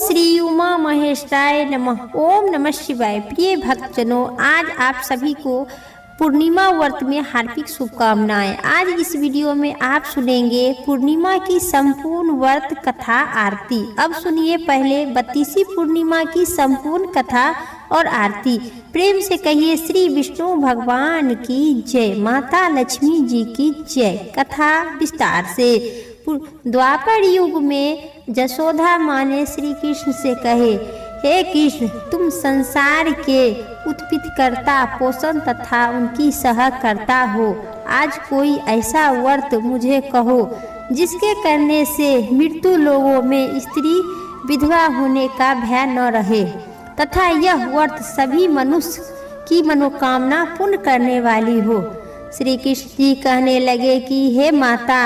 श्री उमा महेश्वराय नमः। ओम नमः शिवाय। प्रिय भक्तजनों, आज आप सभी को पूर्णिमा व्रत में हार्दिक शुभकामनाएं। आज इस वीडियो में आप सुनेंगे पूर्णिमा की संपूर्ण व्रत कथा आरती। अब सुनिए पहले 32वीं पूर्णिमा की संपूर्ण कथा और आरती। प्रेम से कहिए श्री विष्णु भगवान की जय, माता लक्ष्मी जी की जय। कथा विस्तार से। द्वापर युग में जसोदा माँ ने श्री कृष्ण से कहे, हे कृष्ण, तुम संसार के उत्पत्ति करता, पोषण तथा उनकी सह करता हो। आज कोई ऐसा व्रत मुझे कहो जिसके करने से मृत्यु लोगों में स्त्री विधवा होने का भय न रहे तथा यह व्रत सभी मनुष्य की मनोकामना पूर्ण करने वाली हो। श्री कृष्ण जी कहने लगे कि हे माता,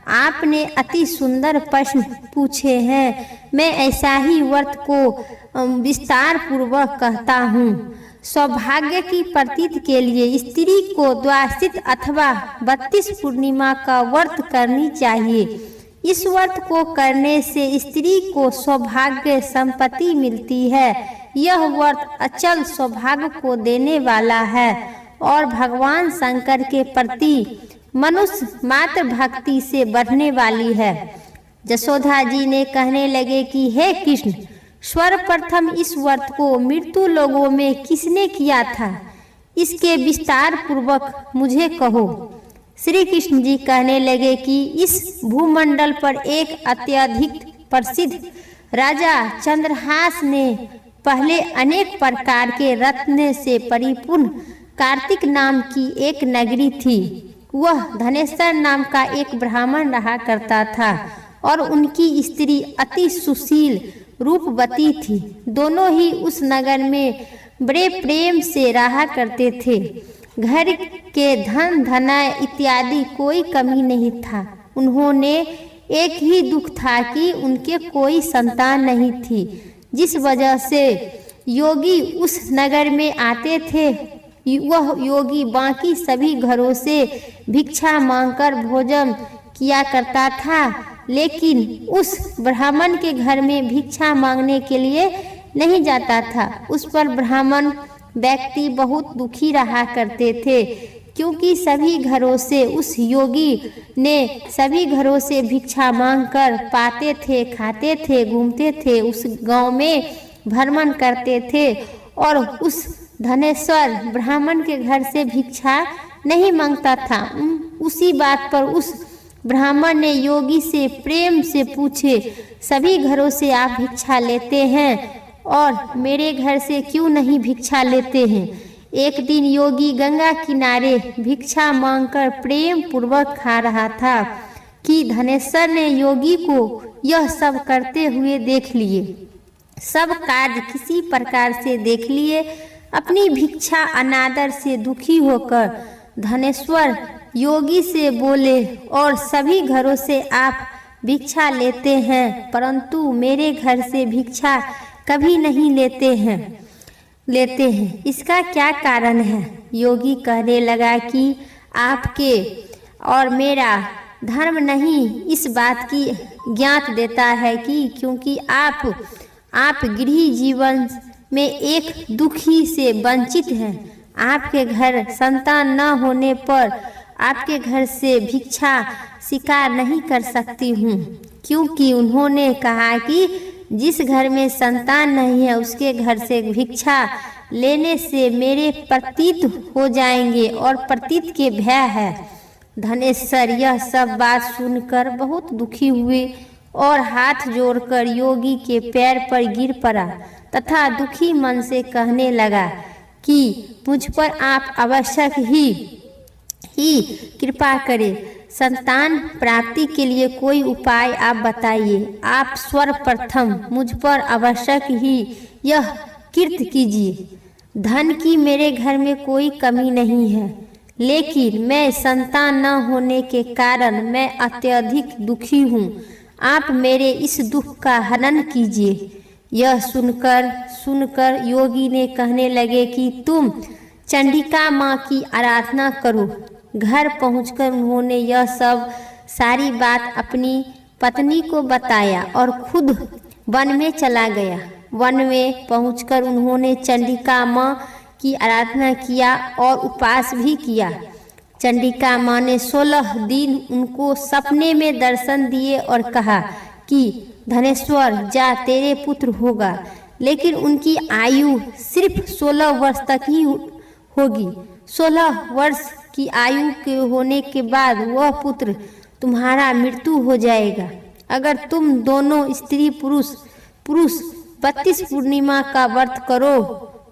आपने अति सुंदर प्रश्न पूछे हैं। मैं ऐसा ही व्रत को विस्तार पूर्वक कहता हूँ। सौभाग्य की प्रतीति के लिए स्त्री को द्वादशी अथवा 32 पूर्णिमा का व्रत करनी चाहिए। इस व्रत को करने से स्त्री को सौभाग्य संपत्ति मिलती है। यह व्रत अचल सौभाग्य को देने वाला है और भगवान शंकर के प्रति मनुष्य मात्र भक्ति से बढ़ने वाली है। जसोदा जी ने कहने लगे कि हे कृष्ण, सर्वप्रथम इस व्रत को मृत्यु लोगों में किसने किया था, इसके विस्तार पूर्वक मुझे कहो। श्री कृष्ण जी कहने लगे कि इस भूमंडल पर एक अत्यधिक प्रसिद्ध राजा चंद्रहास ने पहले अनेक प्रकार के रत्न से परिपूर्ण कार्तिक नाम की एक नगरी थी। वह धनेश्वर नाम का एक ब्राह्मण रहा करता था और उनकी स्त्री अति सुशील रूपवती थी। दोनों ही उस नगर में बड़े प्रेम से रहा करते थे। घर के धन धनाय इत्यादि कोई कमी नहीं था। उन्होंने एक ही दुख था कि उनके कोई संतान नहीं थी, जिस वजह से योगी उस नगर में आते थे। वह योगी बाकी सभी घरों से भिक्षा मांगकर भोजन किया करता था, लेकिन उस ब्राह्मण के घर में भिक्षा मांगने के लिए नहीं जाता था। उस पर ब्राह्मण व्यक्ति बहुत दुखी रहा करते थे, क्योंकि सभी घरों से उस योगी ने सभी घरों से भिक्षा मांगकर पाते थे, खाते थे, घूमते थे, उस गांव में भ्रमण करते थे और उस धनेश्वर ब्राह्मण के घर से भिक्षा नहीं मांगता था। उसी बात पर उस ब्राह्मण ने योगी से प्रेम से पूछे, सभी घरों से आप भिक्षा लेते हैं और मेरे घर से क्यों नहीं भिक्षा लेते हैं। एक दिन योगी गंगा किनारे भिक्षा मांगकर प्रेम पूर्वक खा रहा था कि धनेश्वर ने योगी को यह सब करते हुए देख लिए। सब कार्य किसी प्रकार से देख लिए। अपनी भिक्षा अनादर से दुखी होकर धनेश्वर योगी से बोले, और सभी घरों से आप भिक्षा लेते हैं, परंतु मेरे घर से भिक्षा कभी नहीं लेते हैं। इसका क्या कारण है। योगी कहने लगा कि आपके और मेरा धर्म नहीं इस बात की ज्ञात देता है कि क्योंकि आप गृह जीवन में एक दुखी से वंचित हैं। आपके घर संतान न होने पर आपके घर से भिक्षा स्वीकार नहीं कर सकती हूँ, क्योंकि उन्होंने कहा कि जिस घर में संतान नहीं है उसके घर से भिक्षा लेने से मेरे प्रतीत हो जाएंगे और प्रतीत के भय है। धनेश्वर यह सब बात सुनकर बहुत दुखी हुए और हाथ जोड़कर योगी के पैर पर गिर पड़ा तथा दुखी मन से कहने लगा कि मुझ पर आप आवश्यक ही कृपा करें। संतान प्राप्ति के लिए कोई उपाय आप बताइए। आप सर्वप्रथम मुझ पर आवश्यक ही यह कृत्य कीजिए। धन की मेरे घर में कोई कमी नहीं है, लेकिन मैं संतान न होने के कारण मैं अत्यधिक दुखी हूँ। आप मेरे इस दुख का हनन कीजिए। यह सुनकर योगी ने कहने लगे कि तुम चंडिका माँ की आराधना करो। घर पहुंचकर उन्होंने यह सब सारी बात अपनी पत्नी को बताया और खुद वन में चला गया। वन में पहुंचकर उन्होंने चंडिका माँ की आराधना किया और उपवास भी किया। चंडिका माँ ने 16 दिन उनको सपने में दर्शन दिए और कहा कि धनेश्वर जा, तेरे पुत्र होगा, लेकिन उनकी आयु सिर्फ 16 वर्ष तक ही होगी। 16 वर्ष की आयु के होने के बाद वह पुत्र तुम्हारा मृत्यु हो जाएगा। अगर तुम दोनों स्त्री पुरुष 32 पूर्णिमा का व्रत करो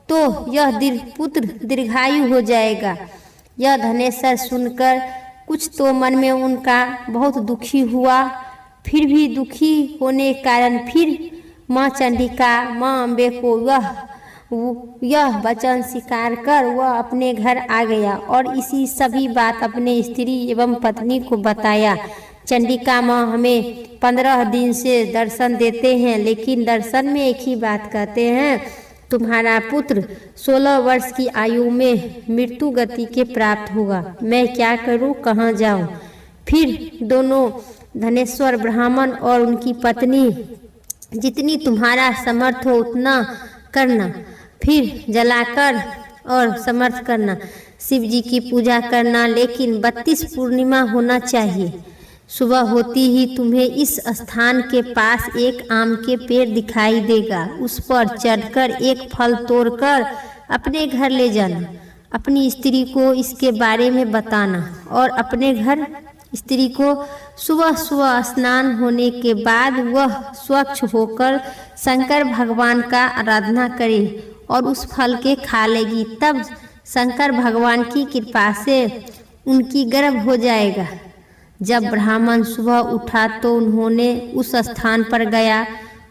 तो यह पुत्र दीर्घायु हो जाएगा। यह धनेश्वर सुनकर कुछ तो मन में उनका बहुत दुखी हुआ। फिर भी दुखी होने के कारण फिर माँ चंडिका माँ अम्बे को यह वचन स्वीकार कर वह अपने घर आ गया और इसी सभी बात अपने स्त्री एवं पत्नी को बताया। चंडिका माँ हमें 15 दिन से दर्शन देते हैं, लेकिन दर्शन में एक ही बात कहते हैं, तुम्हारा पुत्र 16 वर्ष की आयु में मृत्यु गति के प्राप्त होगा। मैं क्या करूं, कहाँ जाऊं? फिर दोनों धनेश्वर ब्राह्मण और उनकी पत्नी, जितनी तुम्हारा समर्थ हो उतना करना, फिर जलाकर और समर्थ करना, शिव जी की पूजा करना, लेकिन 32 पूर्णिमा होना चाहिए। सुबह होती ही तुम्हें इस स्थान के पास एक आम के पेड़ दिखाई देगा। उस पर चढ़कर एक फल तोड़कर अपने घर ले जाना। अपनी स्त्री को इसके बारे में बताना और अपने घर स्त्री को सुबह सुबह स्नान होने के बाद वह स्वच्छ होकर शंकर भगवान का आराधना करे और उस फल के खा लेगी। तब शंकर भगवान की कृपा से उनकी गर्भ हो जाएगा। जब ब्राह्मण सुबह उठा तो उन्होंने उस स्थान पर गया,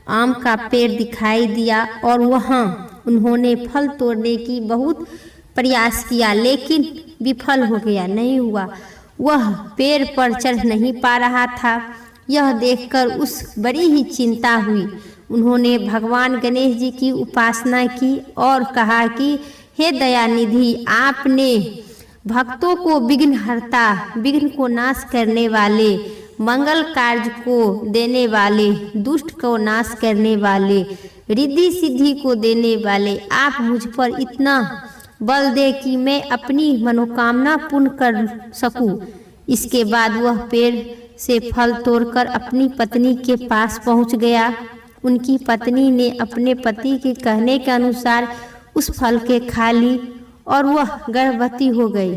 आम का पेड़ दिखाई दिया और वहाँ उन्होंने फल तोड़ने की बहुत प्रयास किया, लेकिन विफल हो गया, नहीं हुआ। वह पेड़ पर चढ़ नहीं पा रहा था। यह देखकर उस बड़ी ही चिंता हुई। उन्होंने भगवान गणेश जी की उपासना की और कहा कि हे दयानिधि, आपने भक्तों को विघ्नहर्ता, विघ्न को नाश करने वाले, मंगल कार्य को देने वाले, दुष्ट को नाश करने वाले, रिद्धि सिद्धि को देने वाले, आप मुझ पर इतना बल दे कि मैं अपनी मनोकामना पूर्ण कर सकूं। इसके बाद वह पेड़ से फल तोड़कर अपनी पत्नी के पास पहुंच गया। उनकी पत्नी ने अपने पति के कहने के अनुसार उस फल के खा ली और वह गर्भवती हो गई।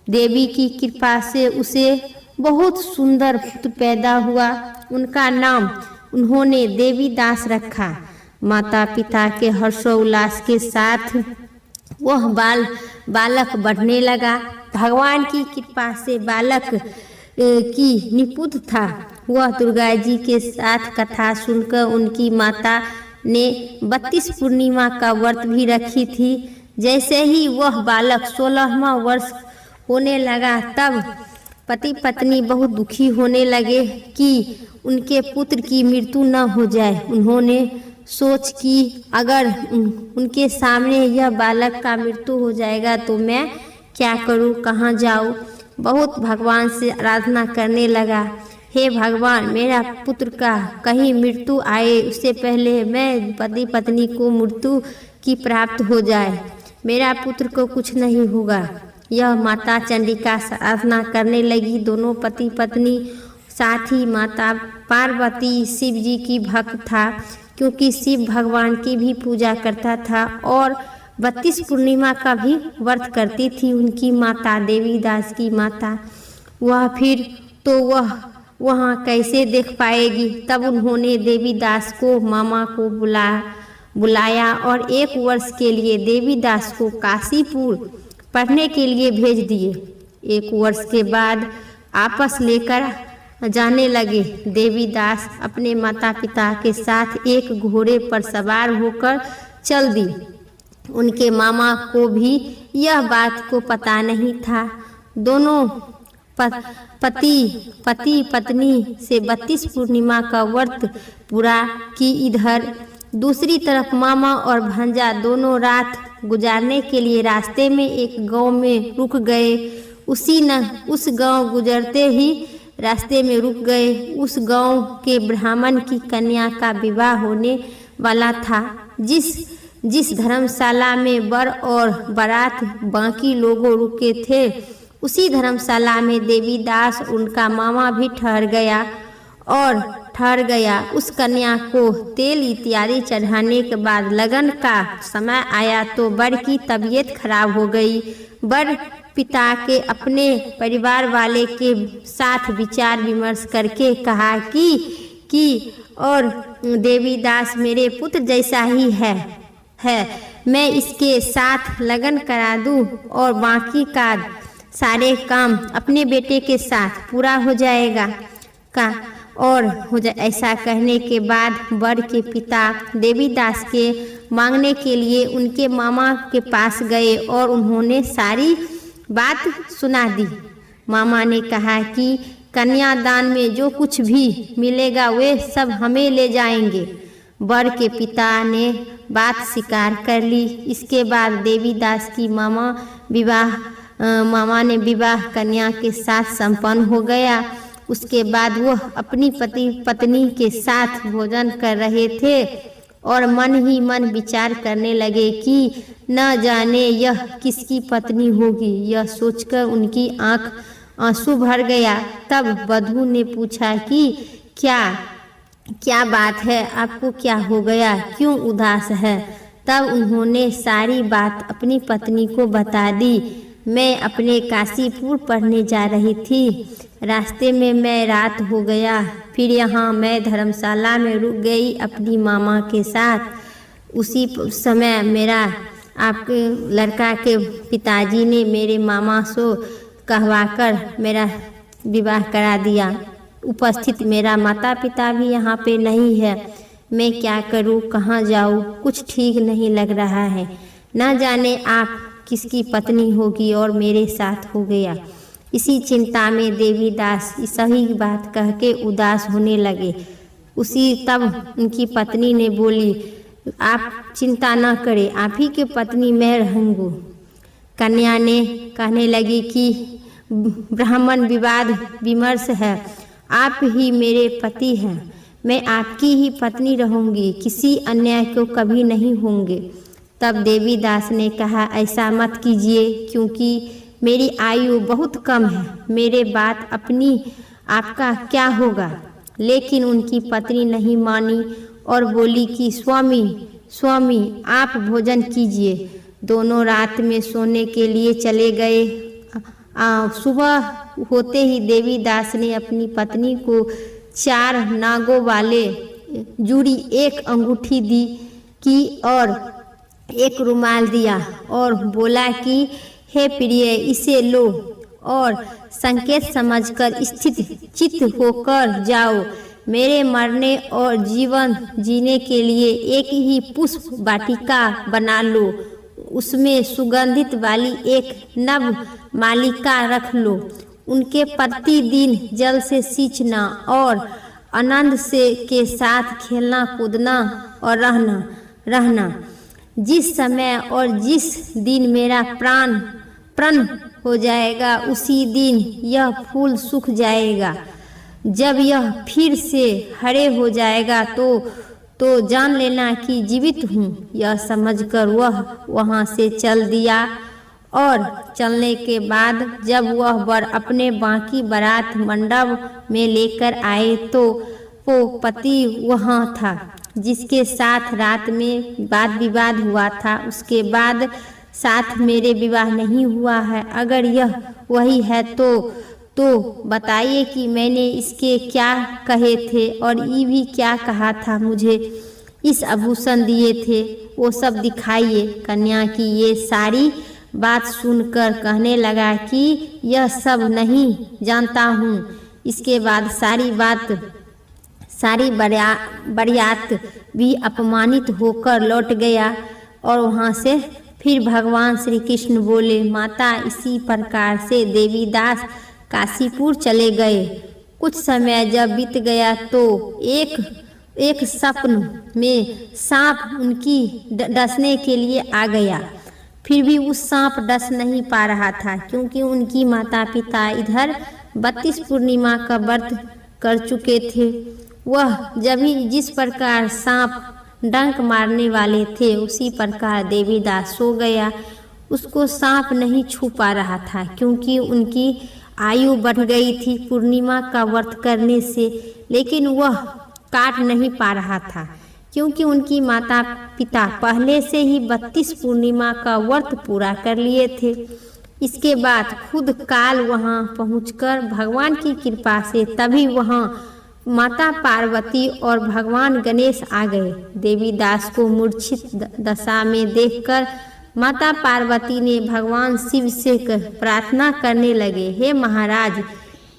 देवी की कृपा से उसे बहुत सुंदर पुत्र पैदा हुआ। उनका नाम उन्होंने देवी दास रखा। माता पिता के हर्षोल्लास के साथ वह बालक बढ़ने लगा। भगवान की कृपा से बालक की निपुत था। वह दुर्गा जी के साथ कथा सुनकर उनकी माता ने 32 पूर्णिमा का व्रत भी रखी थी। जैसे ही वह बालक 16वां वर्ष होने लगा तब पति पत्नी बहुत दुखी होने लगे कि उनके पुत्र की मृत्यु न हो जाए। उन्होंने सोच कि अगर उनके सामने यह बालक का मृत्यु हो जाएगा तो मैं क्या करूं, कहाँ जाऊं। बहुत भगवान से आराधना करने लगा, हे भगवान, मेरा पुत्र का कहीं मृत्यु आए उससे पहले मैं पति पत्नी को मृत्यु की प्राप्त हो जाए, मेरा पुत्र को कुछ नहीं होगा। यह माता चंडिका आराधना करने लगी। दोनों पति पत्नी, साथ ही माता पार्वती शिव जी की भक्त था, क्योंकि शिव भगवान की भी पूजा करता था और 32 पूर्णिमा का भी व्रत करती थी उनकी माता, देवी दास की माता। वह फिर तो वह वहाँ कैसे देख पाएगी। तब उन्होंने देवी दास को मामा को बुलाया और 1 वर्ष के लिए देवी दास को काशीपुर पढ़ने के लिए भेज दिए। 1 वर्ष के बाद आपस लेकर जाने लगे। देवी दास अपने माता पिता के साथ एक घोड़े पर सवार होकर चल दी। उनके मामा को भी यह बात को पता नहीं था। दोनों पति पत्नी से 32 पूर्णिमा का व्रत पूरा की। इधर दूसरी तरफ मामा और भांजा दोनों रात गुजारने के लिए रास्ते में एक गांव में रुक गए। उस गांव गुजरते ही रास्ते में रुक गए। उस गांव के ब्राह्मण की कन्या का विवाह होने वाला था। जिस धर्मशाला में वर और बारात बाकी लोगों रुके थे, उसी धर्मशाला में देवीदास उनका मामा भी ठहर गया। उस कन्या को तेल इत्यादि चढ़ाने के बाद लगन का समय आया तो वर की तबीयत खराब हो गई। वर पिता के अपने परिवार वाले के साथ विचार विमर्श करके कहा कि और देवीदास मेरे पुत्र जैसा ही है, मैं इसके साथ लगन करा दूं और बाकी का सारे काम अपने बेटे के साथ पूरा हो जाएगा ऐसा कहने के बाद वर के पिता देवीदास के मांगने के लिए उनके मामा के पास गए और उन्होंने सारी बात सुना दी। मामा ने कहा कि कन्यादान में जो कुछ भी मिलेगा वे सब हमें ले जाएंगे। वर के पिता ने बात स्वीकार कर ली। इसके बाद देवीदास की मामा ने विवाह कन्या के साथ संपन्न हो गया। उसके बाद वह अपनी पत्नी के साथ भोजन कर रहे थे और मन ही मन विचार करने लगे कि न जाने यह किसकी पत्नी होगी। यह सोचकर उनकी आंख आंसू भर गया। तब वधू ने पूछा कि क्या बात है, आपको क्या हो गया, क्यों उदास है? तब उन्होंने सारी बात अपनी पत्नी को बता दी। मैं अपने काशीपुर पढ़ने जा रही थी। रास्ते में मैं रात हो गया। फिर यहाँ मैं धर्मशाला में रुक गई अपनी मामा के साथ। उसी समय मेरा आपके लड़का के पिताजी ने मेरे मामा से कहवाकर मेरा विवाह करा दिया। उपस्थित मेरा माता पिता भी यहाँ पे नहीं है। मैं क्या करूँ, कहाँ जाऊँ, कुछ ठीक नहीं लग रहा है। न जाने आप किसकी पत्नी होगी और मेरे साथ हो गया। इसी चिंता में देवीदास सही बात कह के उदास होने लगे। तब उनकी पत्नी ने बोली, आप चिंता न करें, आप ही की पत्नी मैं रहूँगी। कन्या ने कहने लगी कि ब्राह्मण विवाद विमर्श है, आप ही मेरे पति हैं, मैं आपकी ही पत्नी रहूँगी, किसी अन्याय को कभी नहीं होंगे। तब देवीदास ने कहा, ऐसा मत कीजिए, क्योंकि मेरी आयु बहुत कम है, मेरे बात आपका क्या होगा। लेकिन उनकी पत्नी नहीं मानी और बोली कि स्वामी आप भोजन कीजिए। दोनों रात में सोने के लिए चले गए। सुबह होते ही देवीदास ने अपनी पत्नी को 4 नागों वाले जुड़ी 1 अंगूठी दी की और 1 रुमाल दिया और बोला कि हे प्रिय, इसे लो और संकेत समझकर स्थित चित्त होकर जाओ। मेरे मरने और जीवन जीने के लिए एक ही पुष्प वाटिका बना लो। उसमें सुगंधित वाली एक नव मालिका रख लो। उनके प्रतिदिन जल से सींचना और आनंद के साथ खेलना कूदना और रहना। जिस समय और जिस दिन मेरा प्राण हो जाएगा, उसी दिन यह फूल सूख जाएगा। जब यह फिर से हरे हो जाएगा तो जान लेना कि जीवित हूँ। यह समझकर वह वहाँ से चल दिया। और चलने के बाद जब वह वर अपने बाकी बारात मंडप में लेकर आए तो वो पति वहाँ था जिसके साथ रात में वाद विवाद हुआ था। उसके बाद साथ मेरे विवाह नहीं हुआ है। अगर यह वही है तो बताइए कि मैंने इसके क्या कहे थे और ये भी क्या कहा था, मुझे इस आभूषण दिए थे, वो सब दिखाइए। कन्या की ये सारी बात सुनकर कहने लगा कि यह सब नहीं जानता हूँ। इसके बाद सारी बरियात भी अपमानित होकर लौट गया और वहाँ से फिर भगवान श्री कृष्ण बोले, माता इसी प्रकार से देवीदास काशीपुर चले गए। कुछ समय जब बीत गया तो एक सपन में सांप उनकी डसने के लिए आ गया। फिर भी उस सांप डस नहीं पा रहा था, क्योंकि उनकी माता पिता इधर 32 पूर्णिमा का व्रत कर चुके थे। वह जब ही जिस प्रकार सांप डंक मारने वाले थे उसी प्रकार देवीदास सो गया। उसको सांप नहीं छू पा रहा था क्योंकि उनकी आयु बढ़ गई थी पूर्णिमा का व्रत करने से, लेकिन वह काट नहीं पा रहा था क्योंकि उनकी माता पिता पहले से ही 32 पूर्णिमा का व्रत पूरा कर लिए थे। इसके बाद खुद काल वहां पहुंचकर भगवान की कृपा से तभी वहां माता पार्वती और भगवान गणेश आ गए। देवीदास को मूर्छित दशा में देखकर माता पार्वती ने भगवान शिव से प्रार्थना करने लगे, हे महाराज,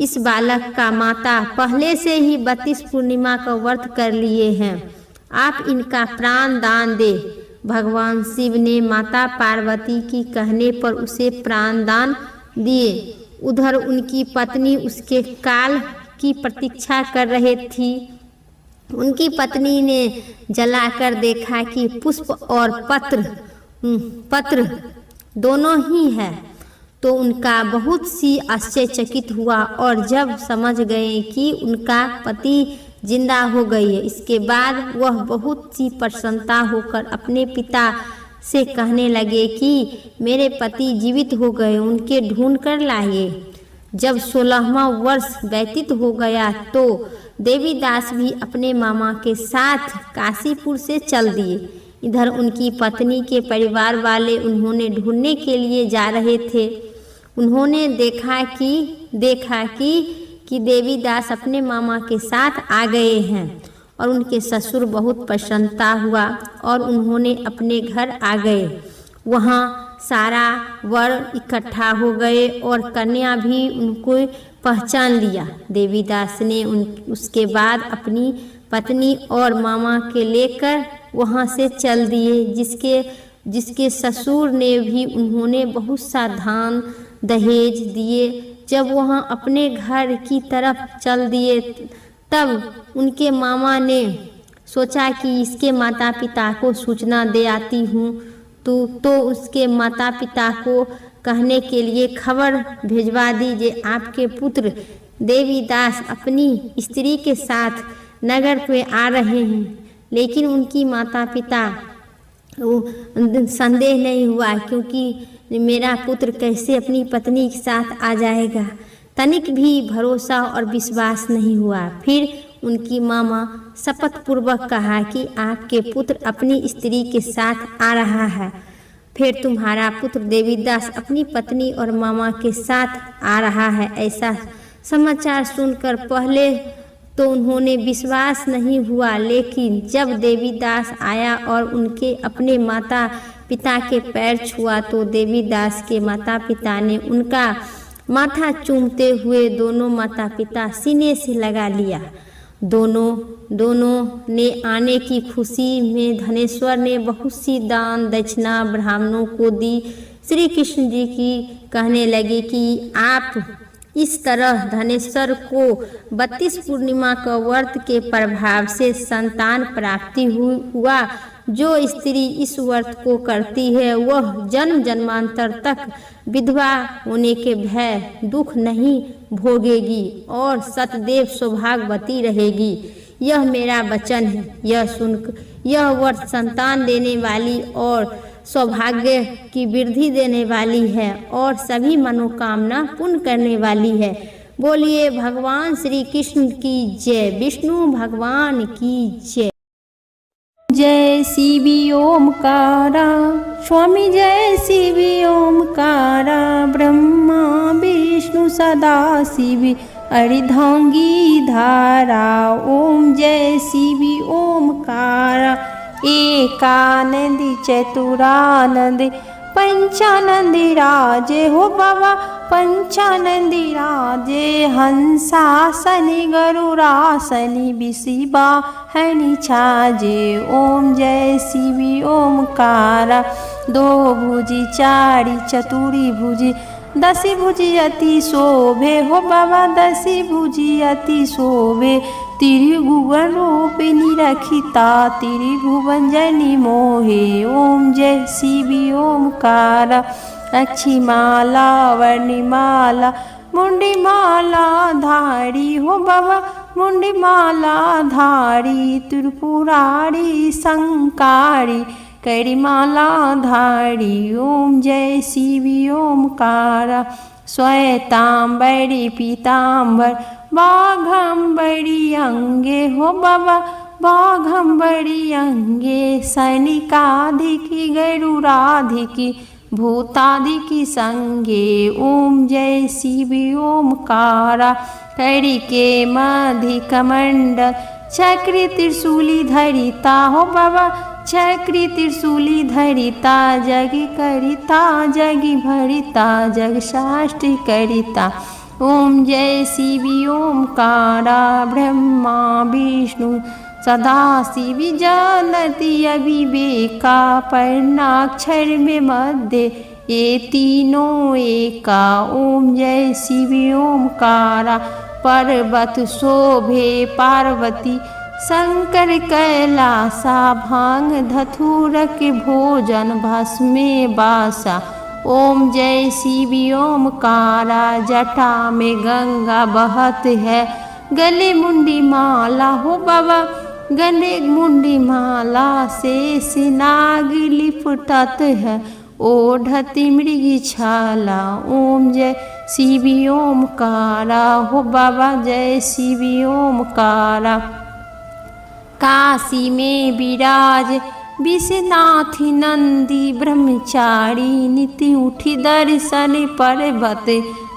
इस बालक का माता पहले से ही 32 पूर्णिमा का व्रत कर लिए हैं, आप इनका प्राण दान दे। भगवान शिव ने माता पार्वती की कहने पर उसे प्राण दान दिए। उधर उनकी पत्नी उसके काल की प्रतीक्षा कर रही थी। उनकी पत्नी ने जलाकर देखा कि पुष्प और पत्र दोनों ही है, तो उनका बहुत सी आश्चर्यचकित हुआ और जब समझ गए कि उनका पति जिंदा हो गई है, इसके बाद वह बहुत सी प्रसन्नता होकर अपने पिता से कहने लगे कि मेरे पति जीवित हो गए, उनके ढूंढ कर लाइए। जब 16वां वर्ष व्यतीत हो गया तो देवीदास भी अपने मामा के साथ काशीपुर से चल दिए। इधर उनकी पत्नी के परिवार वाले उन्होंने ढूंढने के लिए जा रहे थे। उन्होंने देखा कि देवीदास अपने मामा के साथ आ गए हैं और उनके ससुर बहुत प्रसन्नता हुआ और उन्होंने अपने घर आ गए। वहाँ सारा वर इकट्ठा हो गए और कन्या भी उनको पहचान लिया। देवीदास ने उसके बाद अपनी पत्नी और मामा के लेकर वहाँ से चल दिए, जिसके ससुर ने भी उन्होंने बहुत सा धान दहेज दिए। जब वहाँ अपने घर की तरफ चल दिए तब उनके मामा ने सोचा कि इसके माता पिता को सूचना दे आती हूँ, तो उसके माता पिता को कहने के लिए खबर भिजवा दीजिए, आपके पुत्र देवीदास अपनी स्त्री के साथ नगर पे आ रहे हैं। लेकिन उनकी माता पिता संदेह नहीं हुआ क्योंकि मेरा पुत्र कैसे अपनी पत्नी के साथ आ जाएगा, तनिक भी भरोसा और विश्वास नहीं हुआ। फिर उनकी मामा शपथ पूर्वक कहा कि आपके पुत्र अपनी स्त्री के साथ आ रहा है। फिर तुम्हारा पुत्र देवीदास अपनी पत्नी और मामा के साथ आ रहा है। ऐसा समाचार सुनकर पहले तो उन्होंने विश्वास नहीं हुआ, लेकिन जब देवीदास आया और उनके अपने माता पिता के पैर छुआ तो देवीदास के माता पिता ने उनका माथा चूमते हुए दोनों माता पिता सीने से लगा लिया। दोनों ने आने की खुशी में धनेश्वर ने बहुत सी दान दक्षिणा ब्राह्मणों को दी। श्री कृष्ण जी की कहने लगे कि आप इस तरह धनेश्वर को 32 पूर्णिमा का व्रत के प्रभाव से संतान प्राप्ति हुआ। जो स्त्री इस व्रत को करती है वह जन्म जन्मांतर तक विधवा होने के भय दुख नहीं भोगेगी और सतदैव सौभाग्यवती रहेगी। यह मेरा वचन है। यह सुनकर यह व्रत संतान देने वाली और सौभाग्य की वृद्धि देने वाली है और सभी मनोकामना पूर्ण करने वाली है। बोलिए भगवान श्री कृष्ण की जय, विष्णु भगवान की जय। जय शिवी ओमकारा स्वामी, जय शिवी ओमकारा ब्रह्मा विष्णु सदा शिवी अर्धांगी धारा। ओम जय शिवी ओमकारा एकानंदी चतुरानंदी पंचानंदी राजे हो बाबा पंचानंदी राजे। हंसासनी गरुरासनी बिसिबा हनी छाजे। ओम जय शिवी ओमकारा दो भुजी चारी चतुरी भुजी दसी भुजी अति शोभे हो बाबा दसी भुजी अति शोभे। त्रिभुवन रूपिणी रखिता त्रिभुवन जनी मोहे। ओम जय शिवी ओमकारा अक्षिमाला वर्णिमाला मुंडी माला धारी हो बाबा मुंडी माला धारी त्रिपुरारी संकारी करी माला धारी ओम जय शिवी ओमकारा श्वेतांबरी पीतांबर बाघंबरी अंगे हो बाबा बाघंबरी अंगे सैनिकाधिकी गरुराधिकी भूतादिकी संगे ओम जय शिवी ओमकारा करी के मधि कमंडल चक्री त्रिशूली धरिता हो बाबा चक्री त्रिशूली धरिता जगी करिता जगी भरिता जग शास्त्री करिता ओम जय शिवी ओमकारा ब्रह्मा विष्णु सदा शिवी जानती अविवेका पर्णाक्षर में मध्य ये तीनों एका ओम जय शिवी ओमकारा पर्वत शोभे पार्वती शंकर कैलासा भांग धतूर के भोजन भस्मे बासा ओम जय शिवी ओमकारा जटा में गंगा बहत है गले मुंडी माला हो बाबा गले मुंडी माला से नाग लिपटत है ओढ़ती मृगी छाला ओम जय शिवी ओमकारा हो बाबा जय शिवी ओमकारा काशी में विराज विश्वनाथ नंदी ब्रह्मचारी नीति उठी दर्शन पर्वत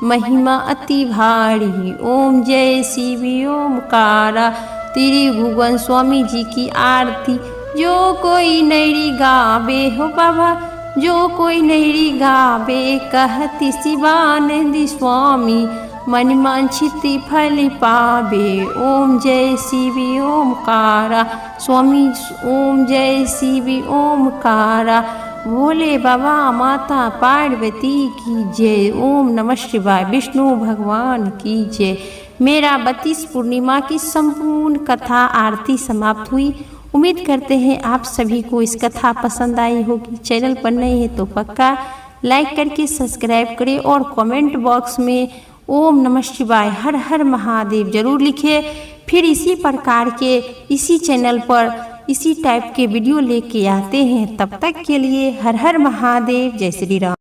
महिमा अति भारी ओम जय शिवी ओमकारा त्रिभुवन स्वामी जी की आरती जो कोई नैरी गावे हो बाबा जो कोई नैरी गावे कहती शिवानंद स्वामी मन वांछित फल पावे ओम जय शिवी ओमकारा स्वामी ओम जय शिवी ओमकारा भोले बाबा माता पार्वती की जय ओम नमः शिवाय विष्णु भगवान की जय। मेरा 32 पूर्णिमा की संपूर्ण कथा आरती समाप्त हुई। उम्मीद करते हैं आप सभी को इस कथा पसंद आई होगी। चैनल पर नए हैं तो पक्का लाइक करके सब्सक्राइब करें और कमेंट बॉक्स में ओम नमः शिवाय हर हर महादेव जरूर लिखिए। फिर इसी प्रकार के इसी चैनल पर इसी टाइप के वीडियो लेके आते हैं। तब तक के लिए हर हर महादेव जय श्री राम।